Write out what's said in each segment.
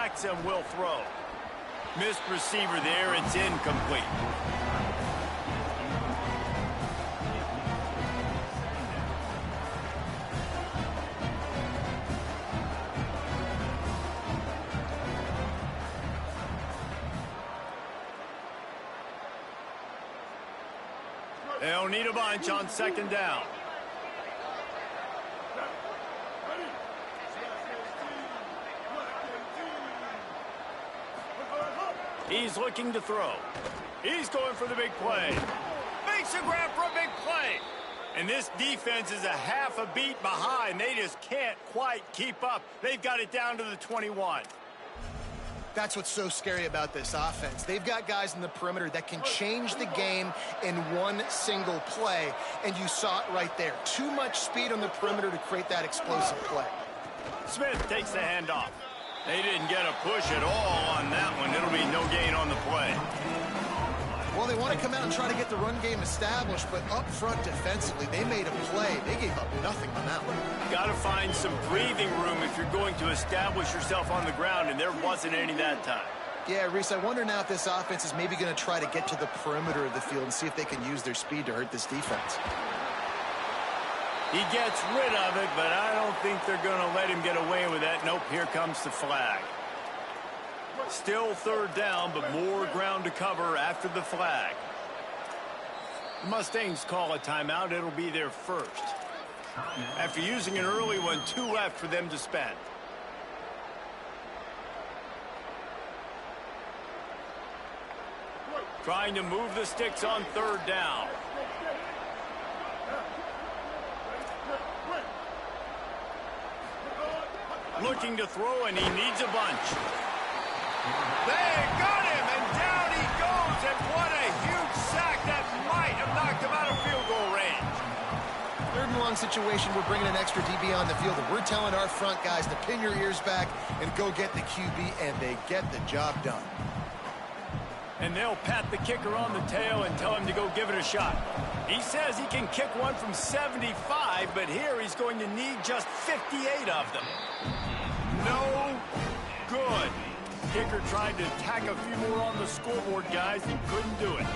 backs and will throw. Missed receiver there. It's incomplete. They'll need a bunch on second down. He's looking to throw. He's going for the big play. Makes a grab for a big play. And this defense is a half a beat behind. They just can't quite keep up. They've got it down to the 21. That's what's so scary about this offense. They've got guys in the perimeter that can change the game in one single play, and you saw it right there. Too much speed on the perimeter to create that explosive play. Smith takes the handoff. They didn't get a push at all on that one. It'll be no gain on the play. Well, they want to come out and try to get the run game established, but up front defensively, they made a play. They gave up nothing on that one. Got to find some breathing room if you're going to establish yourself on the ground, and there wasn't any that time. Yeah, Reese, I wonder now if this offense is maybe going to try to get to the perimeter of the field and see if they can use their speed to hurt this defense. He gets rid of it, but I don't think they're going to let him get away with that. Nope, here comes the flag. Still third down, but more ground to cover after the flag. The Mustangs call a timeout. It'll be their first. After using an early one, 2 left for them to spend. Trying to move the sticks on third down. Looking to throw, and he needs a bunch. They got him, and down he goes, and what a huge sack that might have knocked him out of field goal range. Third and long situation, we're bringing an extra DB on the field, and we're telling our front guys to pin your ears back and go get the QB, and they get the job done. And they'll pat the kicker on the tail and tell him to go give it a shot. He says he can kick one from 75, but here he's going to need just 58 of them. No good. Kicker tried to tack a few more on the scoreboard, guys. He couldn't do it.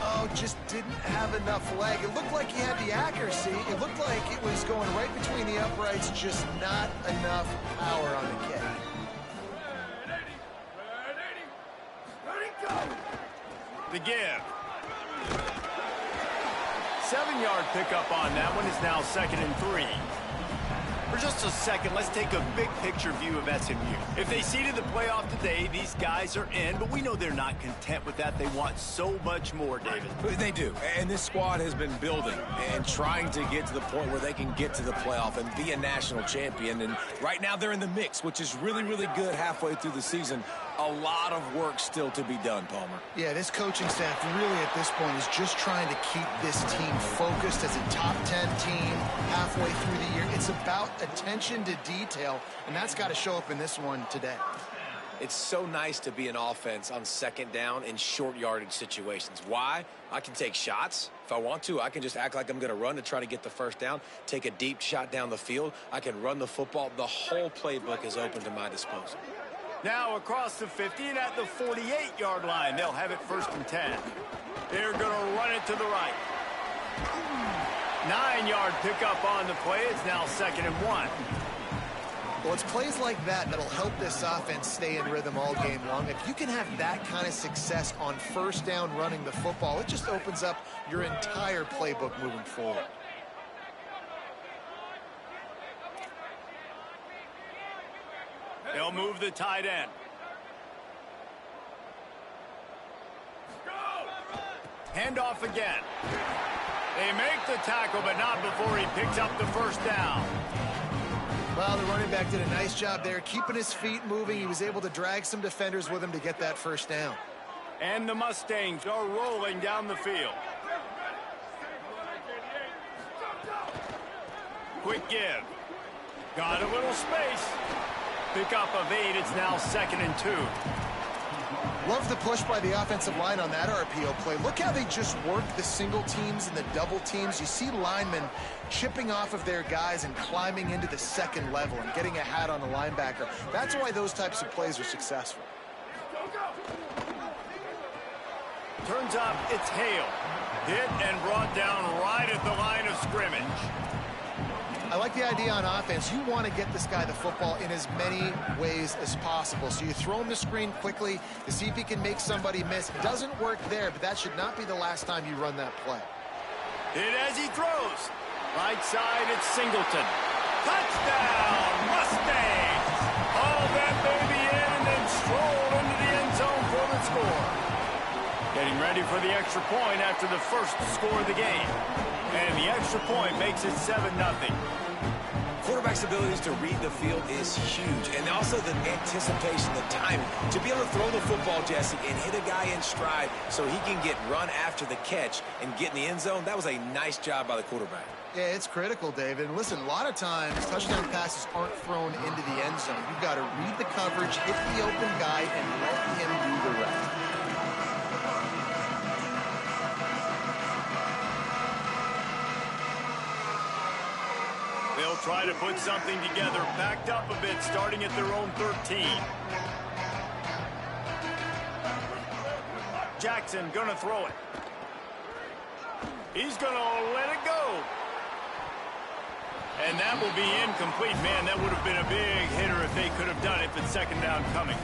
Oh, just didn't have enough leg. It looked like he had the accuracy. It looked like it was going right between the uprights, just not enough power on the kick. The give. 7-yard pickup on that one. Is now 2nd and 3. For just a second, let's take a big-picture view of SMU. If they seeded the playoff today, these guys are in, but we know they're not content with that. They want so much more, David. They do, and this squad has been building and trying to get to the point where they can get to the playoff and be a national champion. And right now they're in the mix, which is really, really good halfway through the season. A lot of work still to be done, Palmer. Yeah, this coaching staff really at this point is just trying to keep this team focused as a top 10 team halfway through the year. It's about attention to detail, and that's got to show up in this one today. It's so nice to be an offense on second down in short yardage situations. Why? I can take shots. If I want to, I can just act like I'm going to run to try to get the first down, take a deep shot down the field. I can run the football. The whole playbook is open to my disposal. Now across the 50 and at the 48-yard line. They'll have it 1st and 10. They're going to run it to the right. 9-yard pickup on the play. It's now 2nd and 1. Well, it's plays like that that'll help this offense stay in rhythm all game long. If you can have that kind of success on 1st down running the football, it just opens up your entire playbook moving forward. They'll move the tight end. Handoff again. They make the tackle, but not before he picks up the 1st down. Well, the running back did a nice job there, keeping his feet moving. He was able to drag some defenders with him to get that 1st down. And the Mustangs are rolling down the field. Quick give. Got a little space. Pickup of 8. It's now 2nd and 2. Love the push by the offensive line on that RPO play. Look how they just work the single teams and the double teams. You see linemen chipping off of their guys and climbing into the second level and getting a hat on the linebacker. That's why those types of plays are successful. Turns up, it's Hale. Hit and brought down right at the line of scrimmage. I like the idea on offense. You want to get this guy the football in as many ways as possible. So you throw him the screen quickly to see if he can make somebody miss. It doesn't work there, but that should not be the last time you run that play. Hit as he throws. Right side, it's Singleton. Touchdown, Mustangs! Haul that baby in and then stroll into the end zone for the score. Getting ready for the extra point after the first score of the game. And the extra point makes it 7-0. Quarterback's abilities to read the field is huge. And also the anticipation, the timing. To be able to throw the football, Jesse, and hit a guy in stride so he can get run after the catch and get in the end zone, that was a nice job by the quarterback. Yeah, it's critical, David. And listen, a lot of times touchdown passes aren't thrown into the end zone. You've got to read the coverage, hit the open guy, and let him do the rest. They'll try to put something together, backed up a bit, starting at their own 13. Jackson gonna throw it. He's gonna let it go. And that will be incomplete. Man, that would have been a big hitter if they could have done it, but second down coming.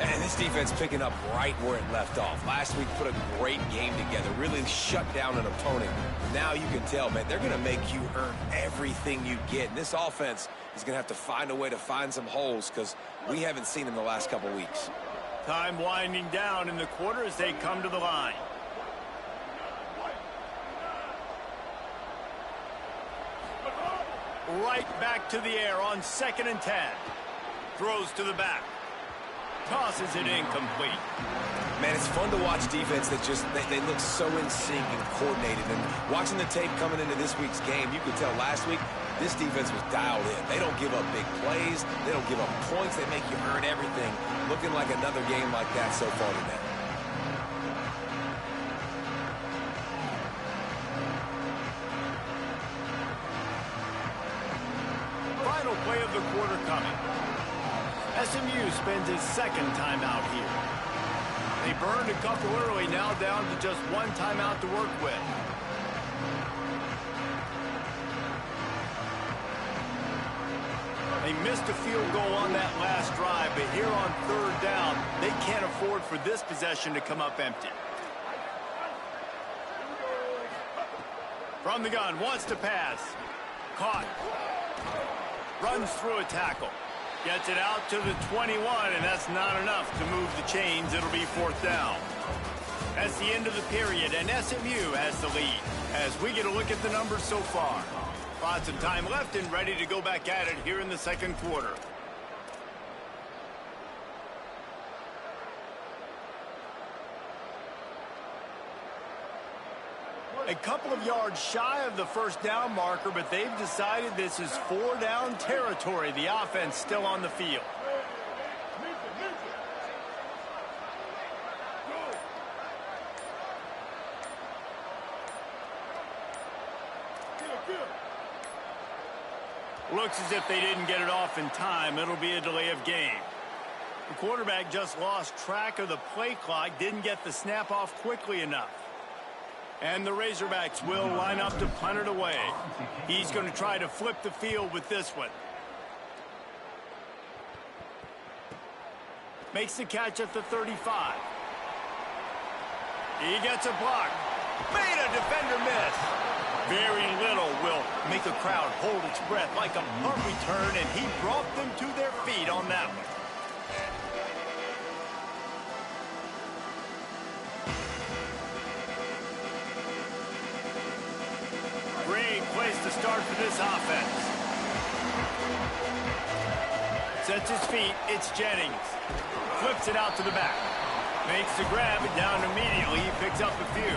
And this defense picking up right where it left off. Last week put a great game together, really shut down an opponent. Now you can tell, man, they're going to make you earn everything you get. And this offense is going to have to find a way to find some holes because we haven't seen them the last couple weeks. Time winding down in the quarter as they come to the line. Right back to the air on 2nd and 10. Throws to the back. Tosses it incomplete. Man, it's fun to watch defense that just, they look so in sync and coordinated. And watching the tape coming into this week's game, you could tell last week this defense was dialed in. They don't give up big plays. They don't give up points. They make you earn everything. Looking like another game like that so far today. Final play of the quarter coming. SMU spends his second timeout here. They burned a couple early, now down to just one timeout to work with. They missed a field goal on that last drive, but here on 3rd down, they can't afford for this possession to come up empty. From the gun, wants to pass. Caught. Runs through a tackle. Gets it out to the 21, and that's not enough to move the chains. It'll be 4th down. That's the end of the period, and SMU has the lead. As we get a look at the numbers so far. Lots of time left and ready to go back at it here in the second quarter. A couple of yards shy of the 1st down marker, but they've decided this is 4 down territory. The offense still on the field. Looks as if they didn't get it off in time. It'll be a delay of game. The quarterback just lost track of the play clock, didn't get the snap off quickly enough. And the Razorbacks will line up to punt it away. He's going to try to flip the field with this one. Makes the catch at the 35. He gets a block. Made a defender miss. Very little will make a crowd hold its breath like a punt return, and he brought them to their feet on that one. Great place to start for this offense. Sets his feet, it's Jennings. Flips it out to the back. Makes the grab, and down immediately. He picks up a few.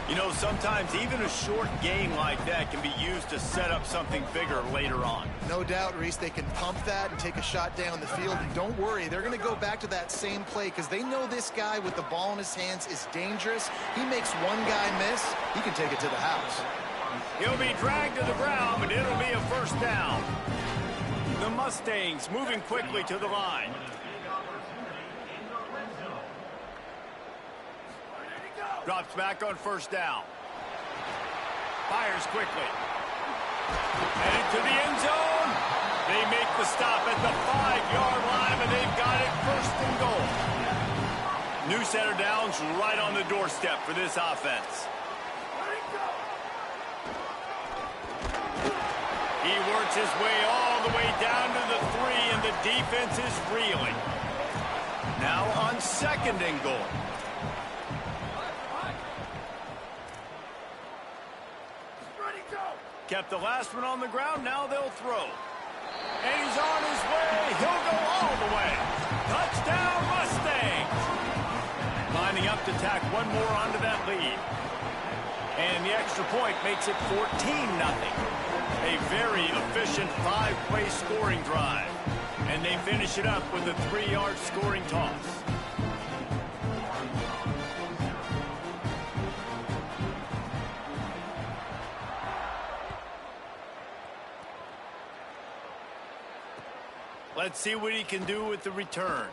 You know, sometimes even a short game like that can be used to set up something bigger later on. No doubt, Reese, they can pump that and take a shot down the field. And don't worry, they're going to go back to that same play because they know this guy with the ball in his hands is dangerous. He makes one guy miss, he can take it to the house. He'll be dragged to the ground, but it'll be a first down. The Mustangs moving quickly to the line. Drops back on first down. Fires quickly. Headed to the end zone. They make the stop at the 5-yard line, and they've got it first and goal. New set of downs right on the doorstep for this offense. He works his way all the way down to the 3, and the defense is reeling. Now on second and goal. Kept the last one on the ground. Now they'll throw. And he's on his way. He'll go all the way. Touchdown, Mustangs. Lining up to tack one more onto that lead. And the extra point makes it 14-0. A very efficient 5-play scoring drive. And they finish it up with a 3-yard scoring toss. Let's see what he can do with the return.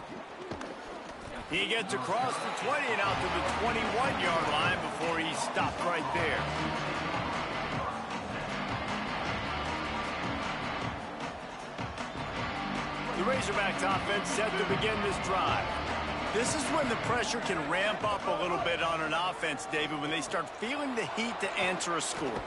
He gets across the 20 and out to the 21-yard line before he stopped right there. The Razorbacks offense set to begin this drive. This is when the pressure can ramp up a little bit on an offense, David, when they start feeling the heat to answer a score.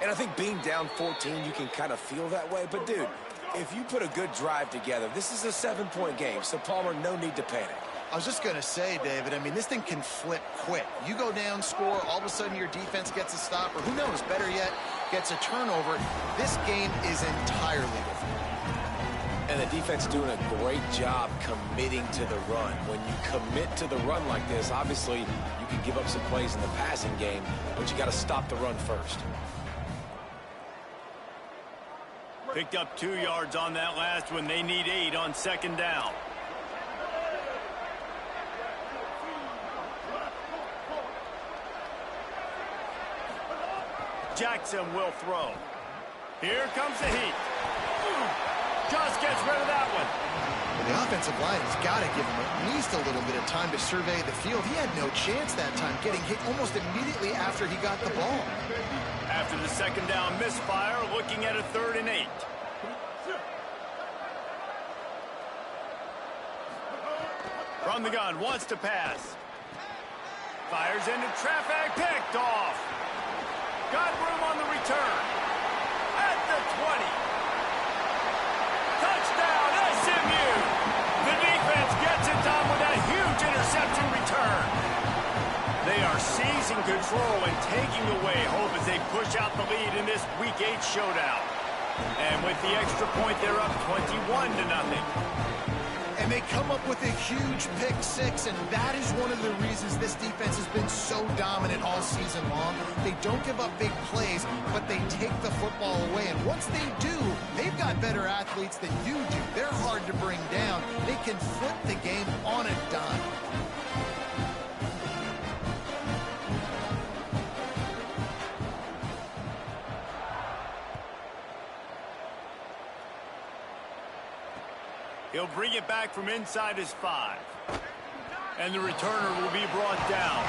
And I think being down 14, you can kind of feel that way. But, dude, if you put a good drive together, this is a 7-point game, so Palmer, no need to panic. I was just going to say, David, I mean, this thing can flip quick. You go down, score, all of a sudden your defense gets a stop, or who knows, better yet, gets a turnover. This game is entirely different. And the defense doing a great job committing to the run. When you commit to the run like this, obviously you can give up some plays in the passing game, but you got to stop the run first. Picked up 2 yards on that last one. They need 8 on second down. Jackson will throw. Here comes the heat. Just gets rid of that one. Well, the offensive line has got to give him at least a little bit of time to survey the field. He had no chance that time, getting hit almost immediately after he got the ball. After the second down misfire, looking at a 3rd and 8. From the gun, wants to pass. Fires into traffic, picked off. Got room on the return. At the 20. Touchdown, SMU. The defense gets it done with a huge interception return. They are seizing control and taking away hope as they push out the lead in this Week 8 showdown. And with the extra point, they're up 21-0. And they come up with a huge pick 6, and that is one of the reasons this defense has been so dominant all season long. They don't give up big plays, but they take the football away. And once they do, they've got better athletes than you do. They're hard to bring down. They can flip the game on a dime. He'll bring it back from inside his 5. And the returner will be brought down.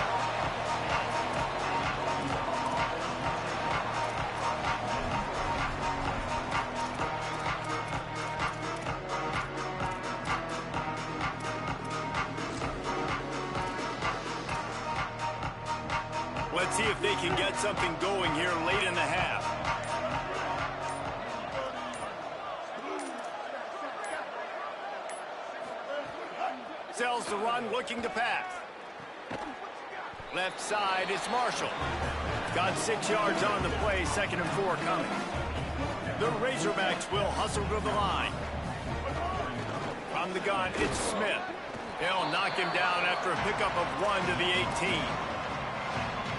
Let's see if they can get something going here late in the half. Sells the run, looking to pass. Left side, it's Marshall. Got 6 yards on the play, 2nd and 4 coming. The Razorbacks will hustle to the line. From the gun, it's Smith. They'll knock him down after a pickup of 1 to the 18.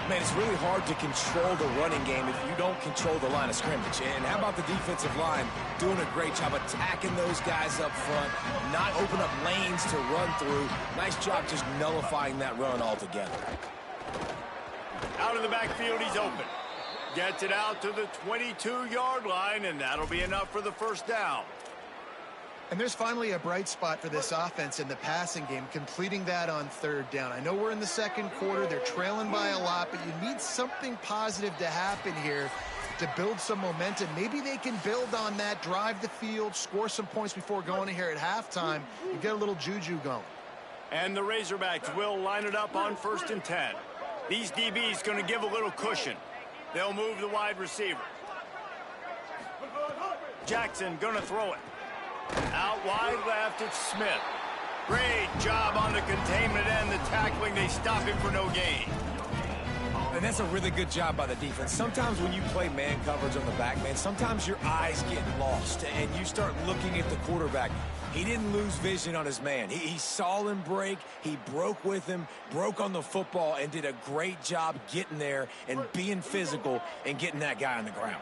Man, it's really hard to control the running game if you don't control the line of scrimmage. And how about the defensive line doing a great job attacking those guys up front, not open up lanes to run through. Nice job just nullifying that run altogether. Out of the backfield, he's open. Gets it out to the 22-yard line, and that'll be enough for the first down. And there's finally a bright spot for this offense in the passing game, completing that on third down. I know we're in the second quarter. They're trailing by a lot, but you need something positive to happen here to build some momentum. Maybe they can build on that, drive the field, score some points before going in here at halftime, and get a little juju going. And the Razorbacks will line it up on 1st and 10. These DBs going to give a little cushion. They'll move the wide receiver. Jackson going to throw it. Out wide left, it's Smith. Great job on the containment and the tackling. They stop him for no gain. And that's a really good job by the defense. Sometimes when you play man coverage on the back, man, sometimes your eyes get lost and you start looking at the quarterback. He didn't lose vision on his man. He saw him break. He broke with him, broke on the football, and did a great job getting there and being physical and getting that guy on the ground.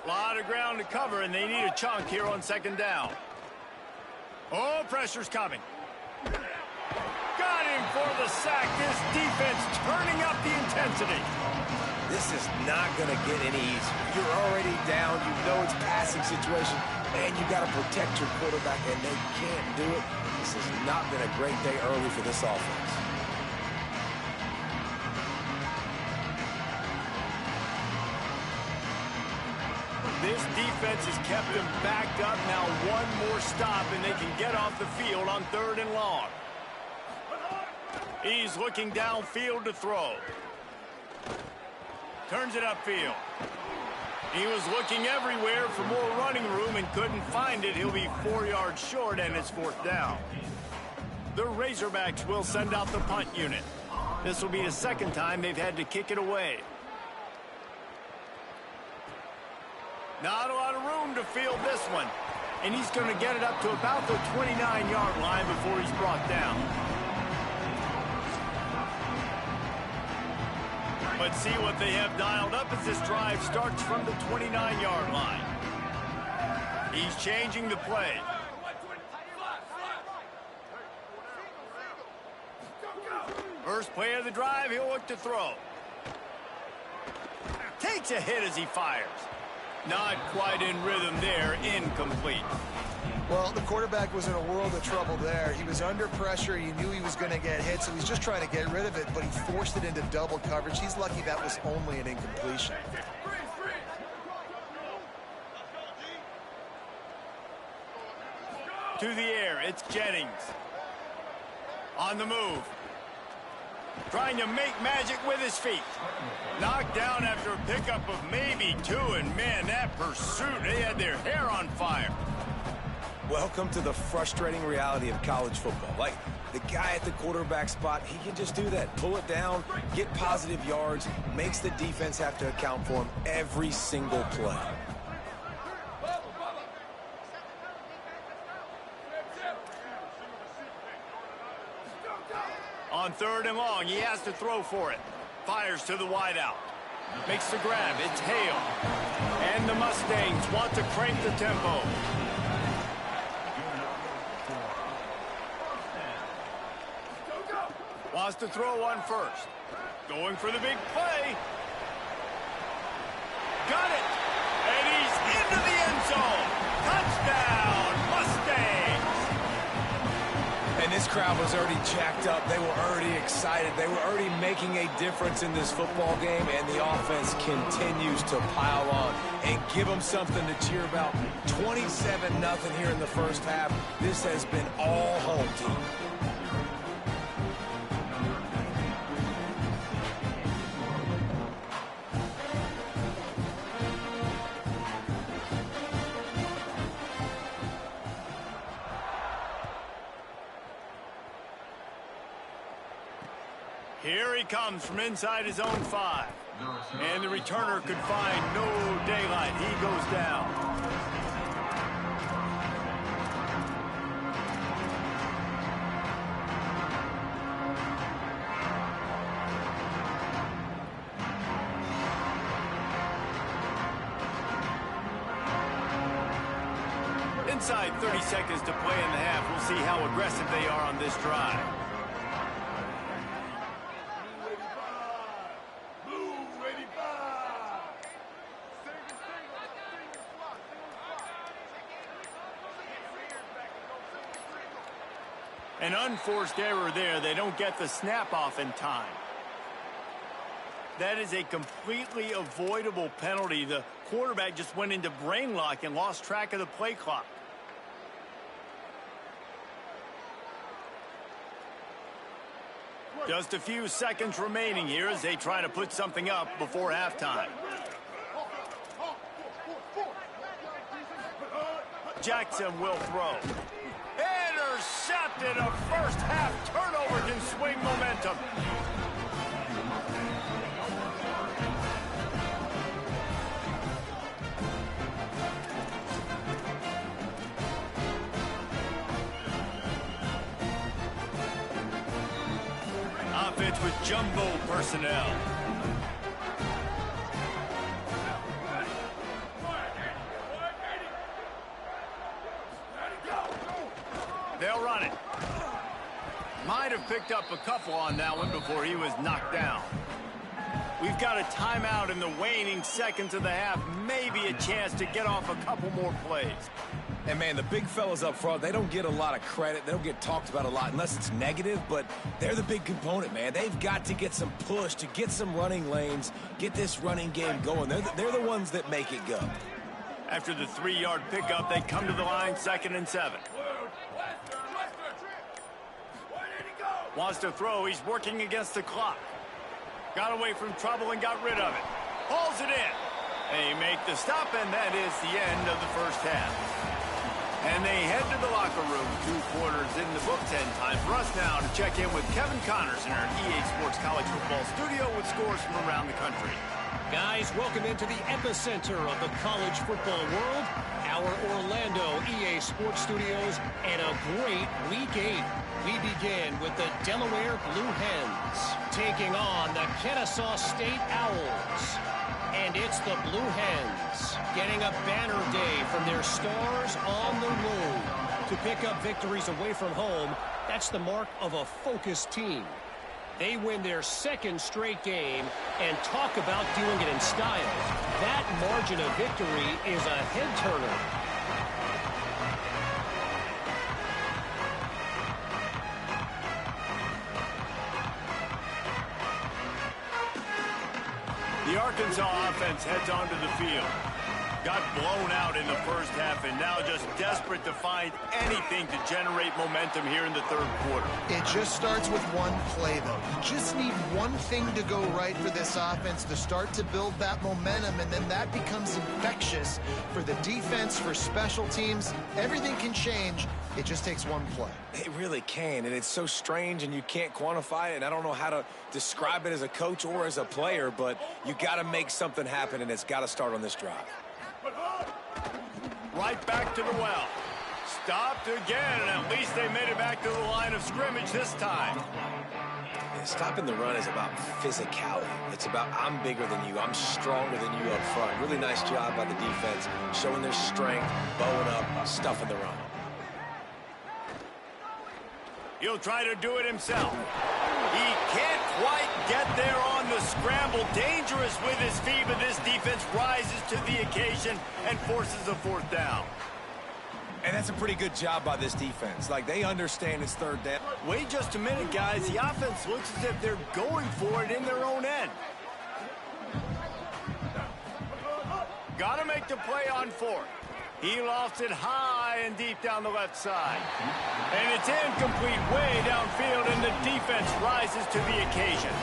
A lot of ground to cover, and they need a chunk here on 2nd down. Oh, pressure's coming. Got him for the sack. This defense turning up the intensity. This is not going to get any easier. You're already down. You know it's a passing situation. Man, you got to protect your quarterback, and they can't do it. This has not been a great day early for this offense. This defense has kept them backed up. Now one more stop, and they can get off the field on 3rd and long. He's looking downfield to throw. Turns it upfield. He was looking everywhere for more running room and couldn't find it. He'll be 4 yards short, and it's 4th down. The Razorbacks will send out the punt unit. This will be the 2nd time they've had to kick it away. Not a lot of room to field this one. And he's going to get it up to about the 29-yard line before he's brought down. But see what they have dialed up as this drive starts from the 29-yard line. He's changing the play. First play of the drive, he'll look to throw. Takes a hit as he fires. Not quite in rhythm there, incomplete. Well, the quarterback was in a world of trouble there. He was under pressure. He knew he was going to get hit, so he's just trying to get rid of it, but he forced it into double coverage. He's lucky that was only an incompletion. To the air, it's Jennings. On the move. Trying to make magic with his feet. Knocked down after a pickup of maybe 2, and man, that pursuit, they had their hair on fire. Welcome to the frustrating reality of college football. Like, the guy at the quarterback spot, he can just do that. Pull it down, get positive yards, makes the defense have to account for him every single play. On 3rd and long, he has to throw for it. Fires to the wideout. Makes the grab. It's Hale. And the Mustangs want to crank the tempo. Wants to throw on 1st. Going for the big play. Got it. And he's into the end zone. Touchdown, Mustangs. And this crowd was already jacked up. They were already excited. They were already making a difference in this football game, and the offense continues to pile on and give them something to cheer about. 27-0 here in the first half. This has been all home team. Here he comes from inside his own 5. And the returner could find no daylight. He goes down. inside 30 seconds to play in the half. We'll see how aggressive they are on this drive. An unforced error there. They don't get the snap off in time. That is a completely avoidable penalty. The quarterback just went into brain lock and lost track of the play clock. Just a few seconds remaining here as they try to put something up before halftime. Jackson will throw. Intercepted. A first half turnover can swing momentum. Offense with jumbo personnel. They'll run it. Might have picked up a couple on that one before he was knocked down. We've got a timeout in the waning seconds of the half. Maybe a chance to get off a couple more plays. And, man, the big fellas up front, they don't get a lot of credit. They don't get talked about a lot unless it's negative, but they're the big component, man. They've got to get some push, to get some running lanes, get this running game going. They're the ones that make it go. After the 3-yard pickup, they come to the line, 2nd and 7. Wants to throw. He's working against the clock. Got away from trouble and got rid of it. Hauls it in. They make the stop, and that is the end of the first half. And they head to the locker room. 2 quarters in the books, and time for us now to check in with Kevin Connors in our EA Sports College Football studio with scores from around the country. Guys, welcome into the epicenter of the college football world, our Orlando EA Sports Studios, and a great Week 8. We begin with the Delaware Blue Hens taking on the Kennesaw State Owls. And it's the Blue Hens getting a banner day from their stars on the road. To pick up victories away from home, that's the mark of a focused team. They win their 2nd straight game, and talk about doing it in style. That margin of victory is a head-turner. The Arkansas offense heads onto the field. Got blown out in the first half and now just desperate to find anything to generate momentum here in the 3rd quarter. It just starts with one play, though. You just need one thing to go right for this offense to start to build that momentum, and then that becomes infectious for the defense, for special teams. Everything can change. It just takes one play. It really can, and it's so strange, and you can't quantify it, and I don't know how to describe it as a coach or as a player, but you got to make something happen, and it's got to start on this drive. Right back to the well. Stopped again, and at least they made it back to the line of scrimmage this time. Yeah, stopping the run is about physicality. It's about I'm bigger than you. I'm stronger than you up front. Really nice job by the defense, showing their strength, bowing up, stuffing the run. He'll try to do it himself. He can't quite get there on the scramble. Dangerous with his feet, but this defense rises to the occasion and forces a 4th down. And that's a pretty good job by this defense. Like, they understand it's 3rd down. Wait just a minute, guys. The offense looks as if they're going for it in their own end. Got to make the play on 4th. He lofts it high and deep down the left side. And it's incomplete way downfield, and the defense rises to the occasion.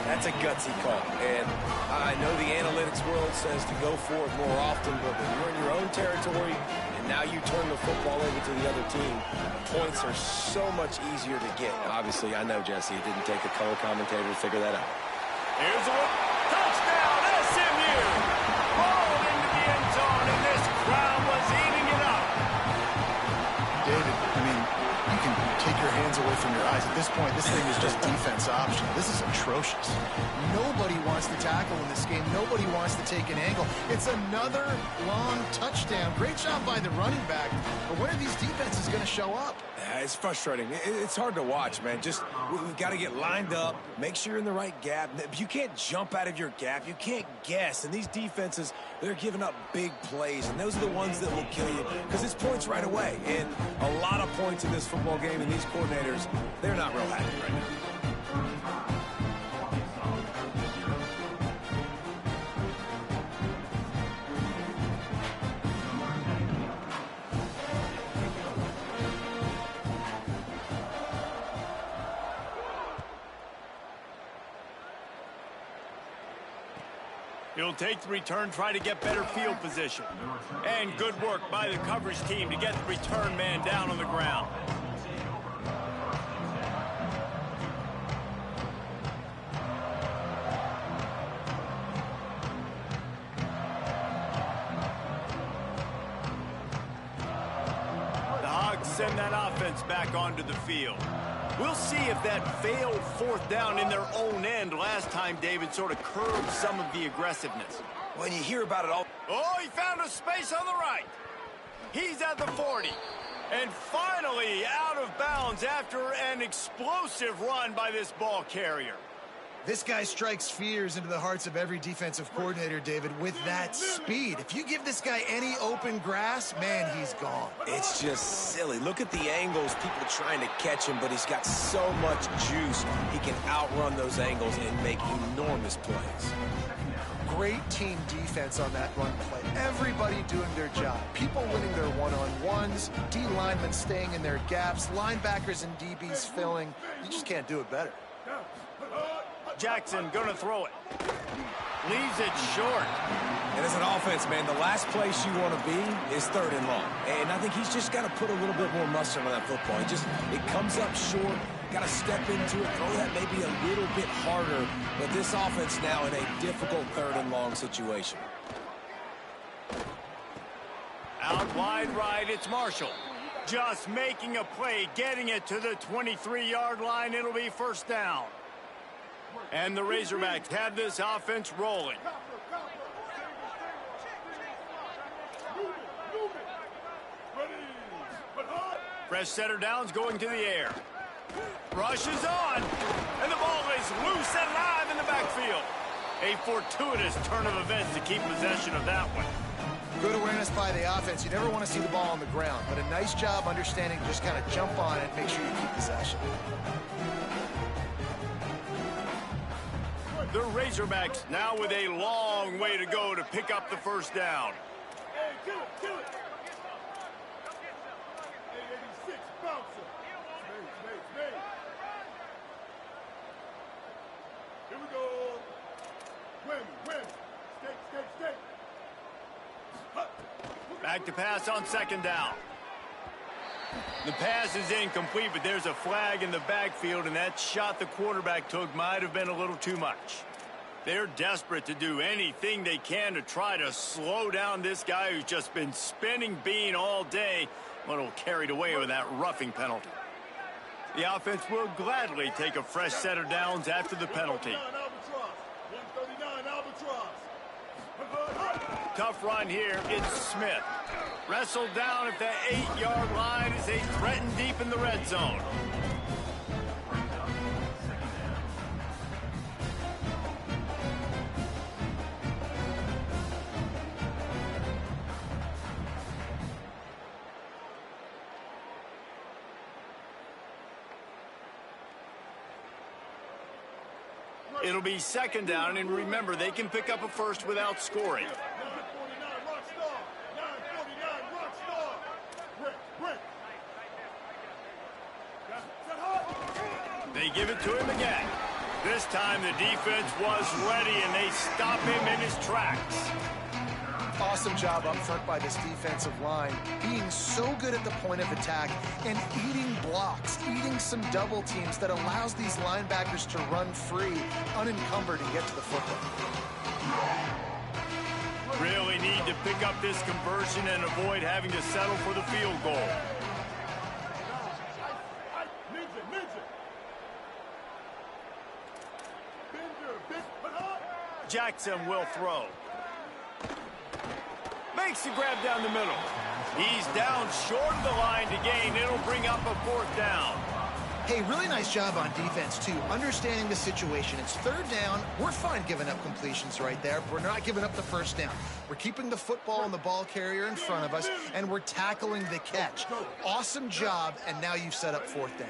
That's a gutsy call. And I know the analytics world says to go for it more often, but when you're in your own territory and now you turn the football over to the other team, points are so much easier to get. Obviously, I know, Jesse, it didn't take a color commentator to figure that out. Here's a touchdown, SMU! Rolled into the end zone, and this crowd was eating it up. David, I mean, you can take your hands away from your eyes. At this point, this thing is just defense optional. This is atrocious. Nobody wants to tackle in this game. Nobody wants to take an angle. It's another long touchdown. Great job by the running back. But when are these defenses going to show up? Yeah, it's frustrating. It's hard to watch, man. We've got to get lined up, make sure you're in the right gap. You can't jump out of your gap. You can't guess. And these defenses, they're giving up big plays, and those are the ones that will kill you because it's points right away. And a lot of points in this football game, and these coordinators, they're not real happy right now. He'll take the return, try to get better field position. And good work by the coverage team to get the return man down on the ground. The Hogs send that offense back onto the field. We'll see if that failed fourth down in their own end last time, David, sort of curbed some of the aggressiveness. When you hear about it all... Oh, he found a space on the right. He's at the 40. And finally out of bounds after an explosive run by this ball carrier. This guy strikes fears into the hearts of every defensive coordinator, David, with that speed. If you give this guy any open grass, man, he's gone. It's just silly. Look at the angles, people trying to catch him, but he's got so much juice. He can outrun those angles and make enormous plays. Great team defense on that run play. Everybody doing their job. People winning their one-on-ones, D linemen staying in their gaps, linebackers and DBs filling. You just can't do it better. Jackson gonna throw it. Leaves it short. And as an offense, man, the last place you want to be is 3rd and long. And I think he's just got to put a little bit more mustard on that football. It comes up short. Got to step into it, throw that maybe a little bit harder. But this offense now in a difficult 3rd and long situation. Out wide right, it's Marshall. Just making a play, getting it to the 23-yard line. It'll be first down. And the Razorbacks have this offense rolling. Fresh setter downs going to the air. Rush is on. And the ball is loose and live in the backfield. A fortuitous turn of events to keep possession of that one. Good awareness by the offense. You never want to see the ball on the ground, but a nice job understanding to just kind of jump on it, make sure you keep possession. The Razorbacks now with a long way to go to pick up the first down. Hey, kill it. Hey, 86, bouncer. Space. Here we go. Win. Stay. Back to pass on second down. The pass is incomplete, but there's a flag in the backfield, and that shot the quarterback took might have been a little too much. They're desperate to do anything they can to try to slow down this guy who's just been spinning bean all day, but will carried away with that roughing penalty. The offense will gladly take a fresh set of downs after the penalty. 139 Albatross. Tough run here. It's Smith. Wrestled down at the 8-yard line as they threaten deep in the red zone. It'll be second down, and remember, they can pick up a first without scoring. They give it to him again. This time the defense was ready, and they stop him in his tracks. Awesome job up front by this defensive line, being so good at the point of attack and eating blocks, eating some double teams that allows these linebackers to run free, unencumbered, and get to the football. Really need to pick up this conversion and avoid having to settle for the field goal. Jackson will throw. Makes the grab down the middle. He's down short of the line to gain. It'll bring up a 4th down. Hey, really nice job on defense, too, understanding the situation. It's 3rd down. We're fine giving up completions right there. We're not giving up the 1st down. We're keeping the football and the ball carrier in front of us, and we're tackling the catch. Awesome job, and now you've set up 4th down.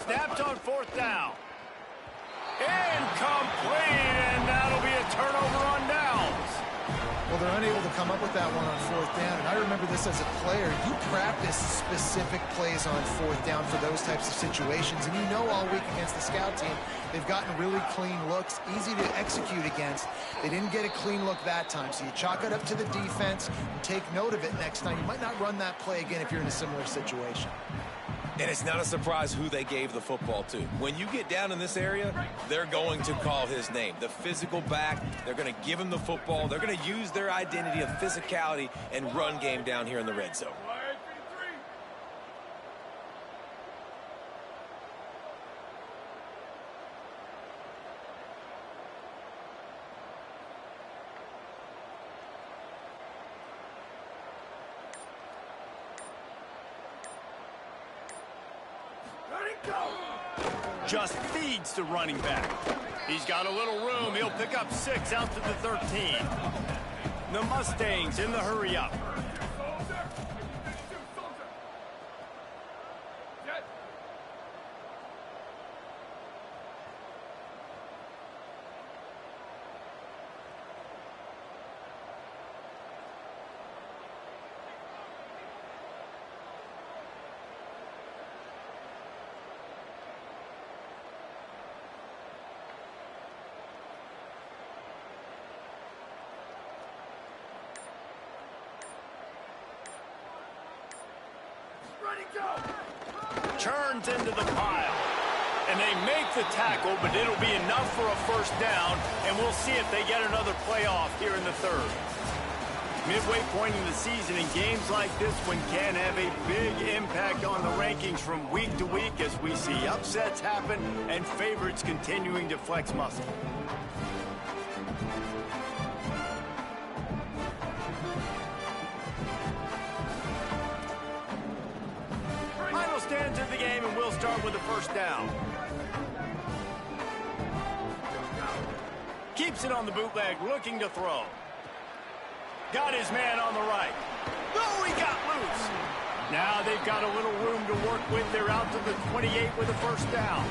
Snapped on 4th down. Incomplete, and that'll be a turnover on downs. Well, they're unable to come up with that one on 4th down, and I remember this as a player. You practice specific plays on 4th down for those types of situations, and you know all week against the scout team, they've gotten really clean looks, easy to execute against. They didn't get a clean look that time, so you chalk it up to the defense and take note of it next time. You might not run that play again if you're in a similar situation. And it's not a surprise who they gave the football to. When you get down in this area, they're going to call his name. The physical back, they're going to give him the football. They're going to use their identity of physicality and run game down here in the red zone. Just feeds the running back. He's got a little room. He'll pick up 6 out to the 13. The Mustangs in the hurry up. Turns into the pile. And they make the tackle, but it'll be enough for a 1st down, and we'll see if they get another playoff here in the 3rd. Midway point in the season, and games like this one can have a big impact on the rankings from week to week as we see upsets happen and favorites continuing to flex muscle. Stands of the game, and we'll start with the 1st down. Keeps it on the bootleg, looking to throw. Got his man on the right. Oh, he got loose. Now they've got a little room to work with. They're out to the 28 with a 1st down.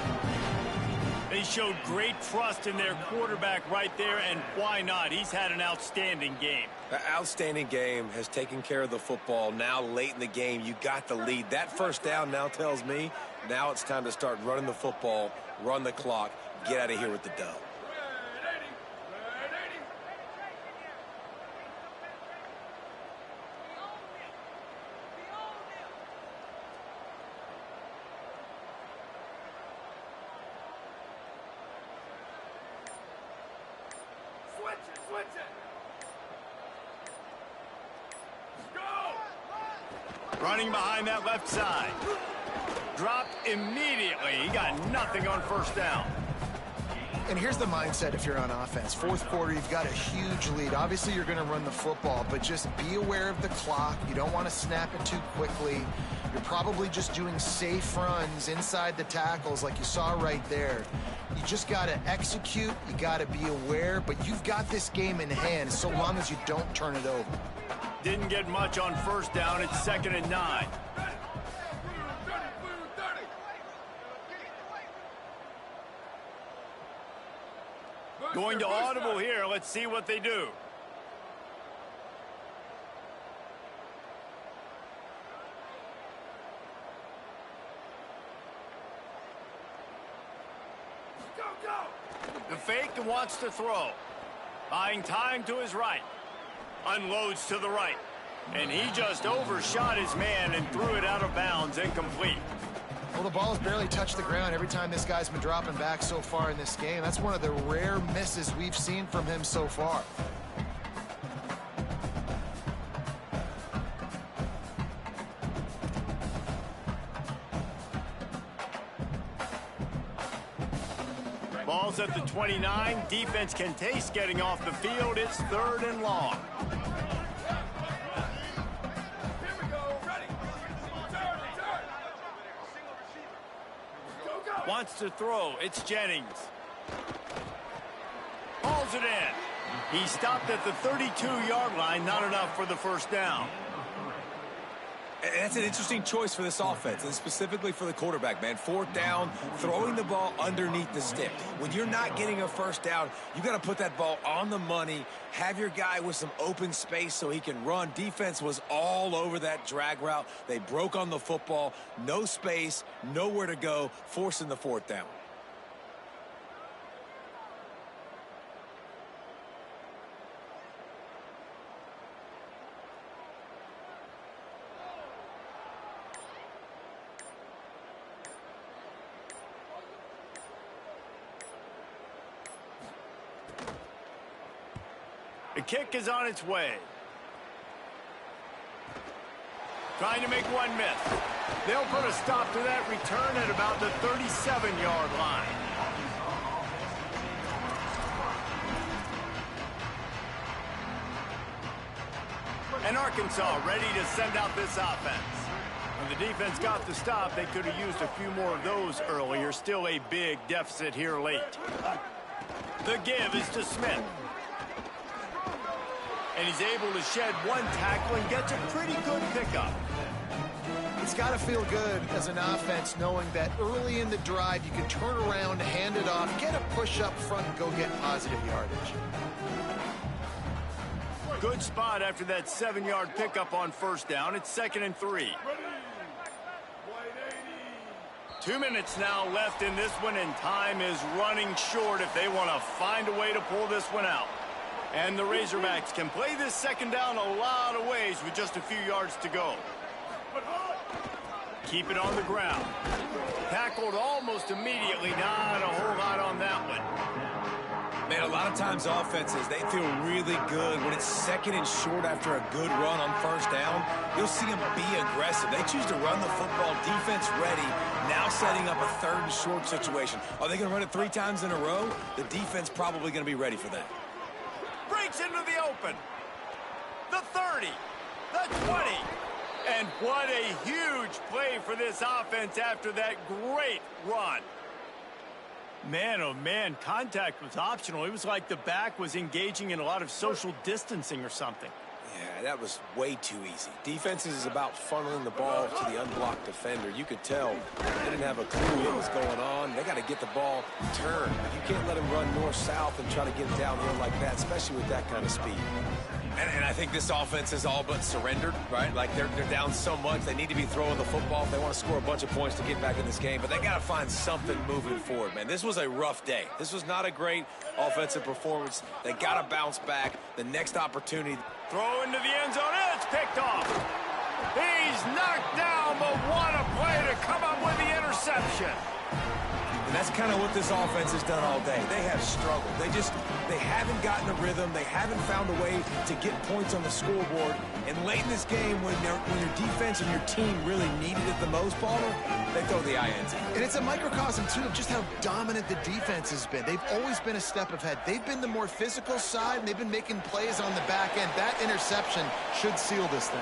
They showed great trust in their quarterback right there, and why not? He's had an outstanding game. An outstanding game, has taken care of the football. Now late in the game, you got the lead. That 1st down now tells me now it's time to start running the football, run the clock, get out of here with the dub. Running behind that left side. Dropped immediately. He got nothing on 1st down. And here's the mindset if you're on offense. 4th quarter, you've got a huge lead. Obviously, you're going to run the football, but just be aware of the clock. You don't want to snap it too quickly. You're probably just doing safe runs inside the tackles like you saw right there. You just got to execute. You got to be aware, but you've got this game in hand so long as you don't turn it over. Didn't get much on 1st down. It's 2nd and 9. Going to audible here. Let's see what they do. The fake wants to throw. Buying time to his right. Unloads to the right. And he just overshot his man and threw it out of bounds, incomplete. Well, the ball's barely touched the ground every time this guy's been dropping back so far in this game. That's one of the rare misses we've seen from him so far. Ball's at the 29. Defense can taste getting off the field. It's 3rd and long. Wants to throw. It's Jennings. Hauls it in. He stopped at the 32-yard line. Not enough for the first down. And that's an interesting choice for this offense, and specifically for the quarterback, man. 4th down, throwing the ball underneath the stick. When you're not getting a first down, you got to put that ball on the money, have your guy with some open space so he can run. Defense was all over that drag route. They broke on the football, no space, nowhere to go, forcing the 4th down. The kick is on its way. Trying to make one miss. They'll put a stop to that return at about the 37-yard line. And Arkansas ready to send out this offense. When the defense got the stop, they could have used a few more of those earlier. Still a big deficit here late. The give is to Smith. And he's able to shed one tackle and gets a pretty good pickup. It's got to feel good as an offense knowing that early in the drive you can turn around, hand it off, get a push up front, and go get positive yardage. Good spot after that 7-yard pickup on first down. It's 2nd and 3. 2 minutes now left in this one, and time is running short if they want to find a way to pull this one out. And the Razorbacks can play this 2nd down a lot of ways with just a few yards to go. Keep it on the ground. Tackled almost immediately. Not a whole lot on that one. Man, a lot of times offenses, they feel really good when it's 2nd and short after a good run on first down. You'll see them be aggressive. They choose to run the football, defense ready, now setting up a 3rd and short situation. Are they going to run it 3 times in a row? The defense probably going to be ready for that. Breaks into the open. The 30. The 20. And what a huge play for this offense after that great run. Man, oh man, contact was optional. It was like the back was engaging in a lot of social distancing or something. Yeah, that was way too easy. Defenses is about funneling the ball to the unblocked defender. You could tell they didn't have a clue what was going on. They got to get the ball turned. You can't let him run north-south and try to get downhill like that, especially with that kind of speed. And I think this offense is all but surrendered, right? Like they're down so much, they need to be throwing the football if they want to score a bunch of points to get back in this game. But they got to find something moving forward, man. This was a rough day. This was not a great offensive performance. They got to bounce back. The next opportunity. Throw into the end zone. It's picked off. He's knocked down, but what a play to come up with the interception. And that's kind of what this offense has done all day. They have struggled. They haven't gotten a rhythm. They haven't found a way to get points on the scoreboard. And late in this game, when your defense and your team really needed it the most, Balder, they throw the INT. And it's a microcosm, too, of just how dominant the defense has been. They've always been a step ahead. They've been the more physical side, and they've been making plays on the back end. That interception should seal this thing.